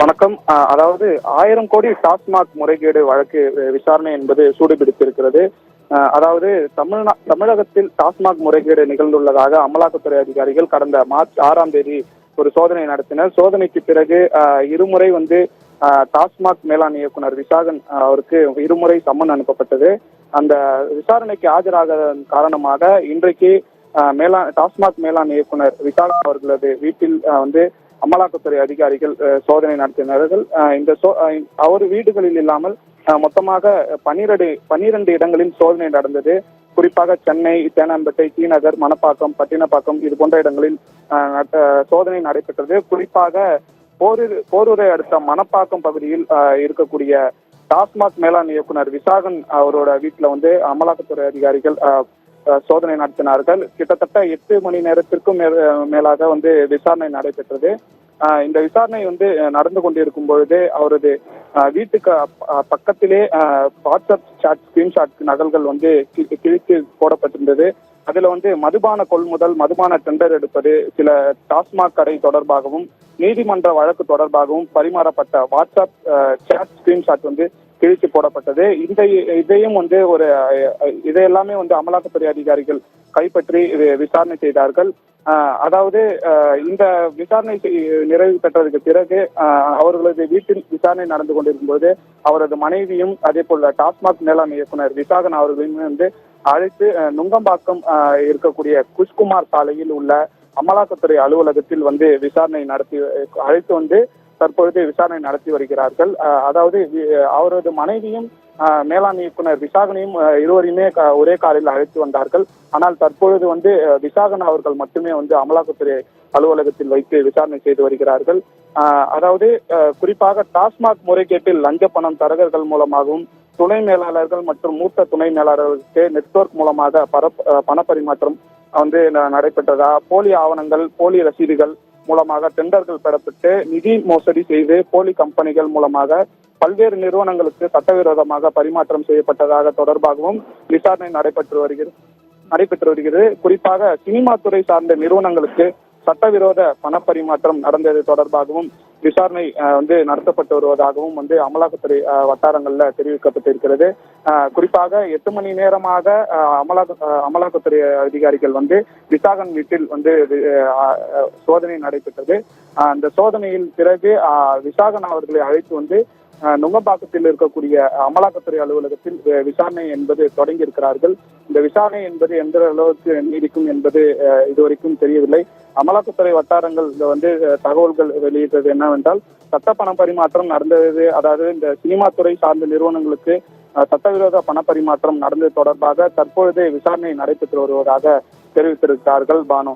வணக்கம். அதாவது 1000 கோடி டாஸ்மாக் முறைகேடு வழக்கு விசாரணை என்பது சூடுபிடித்திருக்கிறது. அதாவது தமிழகத்தில் டாஸ்மாக் முறைகேடு நிகழ்ந்துள்ளதாக அமலாக்கத்துறை அதிகாரிகள் கடந்த மார்ச் 6ஆம் தேதி ஒரு சோதனை நடத்தினர். சோதனைக்கு பிறகு இருமுறை டாஸ்மாக் மேலாண் இயக்குனர் விசாகன் அவருக்கு இருமுறை சம்மன் அனுப்பப்பட்டது. அந்த விசாரணைக்கு ஆஜராக காரணமாக இன்றைக்கு டாஸ்மாக் மேலாண் இயக்குனர் விசாகன் அவர்களது வீட்டில் அமலாக்கத்துறை அதிகாரிகள் சோதனை நடத்தினார்கள். அவர் வீடுகளில் இல்லாமல் மொத்தமாக 12 இடங்களில் சோதனை நடந்தது. குறிப்பாக சென்னை, தேனாம்பேட்டை, டி நகர், மணப்பாக்கம், பட்டினப்பாக்கம் இது போன்ற இடங்களில் சோதனை நடைபெற்றது. குறிப்பாக போரூரை அடுத்த மணப்பாக்கம் பகுதியில் இருக்கக்கூடிய டாஸ்மாக் மேலாண் இயக்குனர் விசாகன் அவரோட வீட்டுல அமலாக்கத்துறை அதிகாரிகள் சோதனை நடத்தினார்கள். கிட்டத்தட்ட 8 மணி நேரத்திற்கும் மேலாக விசாரணை நடைபெற்றது. இந்த விசாரணை நடந்து கொண்டிருக்கும் பொழுது அவரது வீட்டுக்கு பக்கத்திலே வாட்ஸ்அப் சாட் ஸ்கிரீன்ஷாட் நகல்கள் கிழித்து போடப்பட்டிருந்தது. அதுல மதுபான கொள்முதல், மதுபான டெண்டர் எடுப்பது, சில டாஸ்மாக் கடை தொடர்பாகவும் நீதிமன்ற வழக்கு தொடர்பாகவும் பரிமாறப்பட்ட வாட்ஸ்அப் சாட் ஸ்கிரீன்ஷாட் கிழித்து போடப்பட்டது. இதையெல்லாமே அமலாக்கத்துறை அதிகாரிகள் கைப்பற்றி விசாரணை செய்தார்கள். அதாவது இந்த விசாரணை நிறைவு பெற்றதுக்கு பிறகு அவர்களது வீட்டில் விசாரணை நடந்து கொண்டிருக்கும் போது அவரது மனைவியும் அதே போல டாஸ்மாக் மேலாண் இயக்குனர் விசாகன் அவர்களையும் அழைத்து நுங்கம்பாக்கம் இருக்கக்கூடிய குஷ்குமார் சாலையில் உள்ள அமலாக்கத்துறை அலுவலகத்தில் விசாரணை நடத்தி அழைத்து தற்பொழுது விசாரணை நடத்தி வருகிறார்கள். அதாவது அவரது மனைவியும் மேலாண் இயக்குனர் விசாகனையும் இருவரையுமே ஒரே காரில் அழைத்து வந்தார்கள். ஆனால் தற்பொழுது விசாகன் அவர்கள் மட்டுமே அமலாக்கத்துறை அலுவலகத்தில் வைத்து விசாரணை செய்து வருகிறார்கள். அதாவது குறிப்பாக டாஸ்மாக் முறைகேட்டில் லஞ்ச பணம் தரகர்கள் மூலமாகவும் துணை மேலாளர்கள் மற்றும் மூத்த துணை மேலாளர்களுக்கு நெட்வொர்க் மூலமாக பணப்பரிமாற்றம் நடைபெற்றதா, போலி ஆவணங்கள், போலி ரசீதுகள் மூலமாக டெண்டர்கள் பெறப்பட்டு நிதி மோசடி செய்து போலி கம்பெனிகள் மூலமாக பல்வேறு நிறுவனங்களுக்கு சட்டவிரோதமாக பரிமாற்றம் செய்யப்பட்டதாக தொடர்பாகவும் விசாரணை நடைபெற்று வருகிறது. குறிப்பாக சினிமா துறை சார்ந்த நிறுவனங்களுக்கு சட்டவிரோத பணப்பரிமாற்றம் நடந்தது தொடர்பாகவும் விசாரணை நடத்தப்பட்டு வருவதாகவும் அமலாக்கத்துறை வட்டாரங்கள்ல தெரிவிக்கப்பட்டிருக்கிறது. குறிப்பாக 8 மணி நேரமாக அமலாக்கத்துறை அதிகாரிகள் விசாகன் வீட்டில் சோதனை நடைபெற்றது. அந்த சோதனையில் பிறகு விசாகன் அவர்களை அழைத்து நுங்கம்பாக்கத்தில் இருக்கக்கூடிய அமலாக்கத்துறை அலுவலகத்தில் விசாரணை என்பது தொடங்கி இருக்கிறார்கள். இந்த விசாரணை என்பது எந்த அளவுக்கு நீடிக்கும் என்பது இதுவரைக்கும் தெரியவில்லை. அமலாக்கத்துறை வட்டாரங்கள் தகவல்கள் வெளியிட்டது என்னவென்றால், சட்ட பண பரிமாற்றம் நடந்தது, அதாவது இந்த சினிமா துறை சார்ந்த நிறுவனங்களுக்கு சட்டவிரோத பணப்பரிமாற்றம் நடந்தது தொடர்பாக தற்பொழுது விசாரணை நடைபெற்று வருவதாக தெரிவித்திருக்கிறார்கள். பானு.